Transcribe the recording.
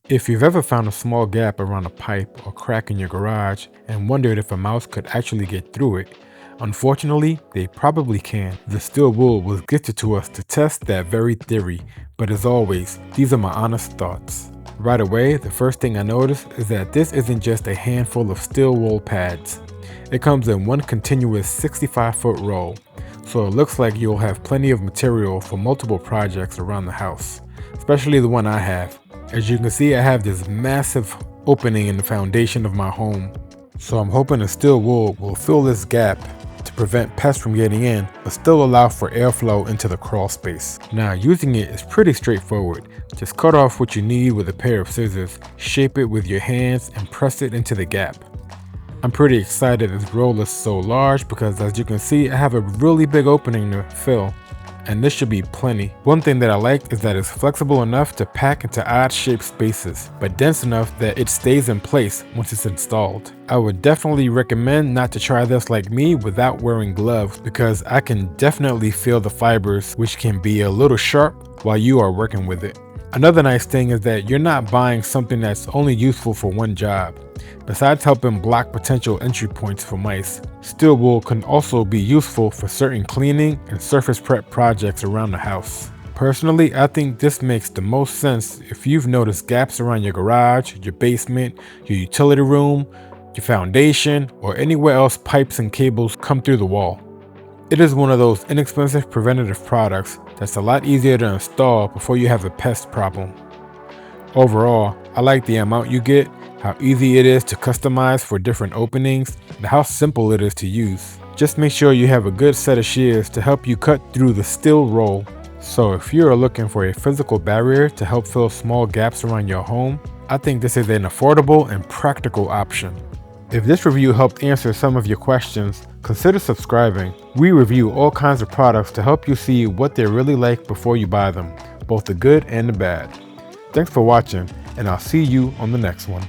If you've ever found a small gap around a pipe or crack in your garage and wondered if a mouse could actually get through it, unfortunately, they probably can. The steel wool was gifted to us to test that very theory, but as always, these are my honest thoughts. Right away, the first thing I noticed is that this isn't just a handful of steel wool pads. It comes in one continuous 65-foot roll, so it looks like you'll have plenty of material for multiple projects around the house, especially the one I have. As you can see, I have this massive opening in the foundation of my home, so I'm hoping the steel wool will fill this gap to prevent pests from getting in, but still allow for airflow into the crawl space. Now, using it is pretty straightforward. Just cut off what you need with a pair of scissors, shape it with your hands, and press it into the gap. I'm pretty excited this roll is so large because, as you can see, I have a really big opening to fill, and this should be plenty. One thing that I like is that it's flexible enough to pack into odd-shaped spaces, but dense enough that it stays in place once it's installed. I would definitely recommend not to try this like me without wearing gloves, because I can definitely feel the fibers, which can be a little sharp while you are working with it. Another nice thing is that you're not buying something that's only useful for one job. Besides helping block potential entry points for mice, steel wool can also be useful for certain cleaning and surface prep projects around the house. Personally, I think this makes the most sense if you've noticed gaps around your garage, your basement, your utility room, your foundation, or anywhere else pipes and cables come through the wall. It is one of those inexpensive preventative products that's a lot easier to install before you have a pest problem. Overall, I like the amount you get, how easy it is to customize for different openings, and how simple it is to use. Just make sure you have a good set of shears to help you cut through the steel roll. So if you're looking for a physical barrier to help fill small gaps around your home, I think this is an affordable and practical option. If this review helped answer some of your questions, consider subscribing. We review all kinds of products to help you see what they're really like before you buy them, both the good and the bad. Thanks for watching, and I'll see you on the next one.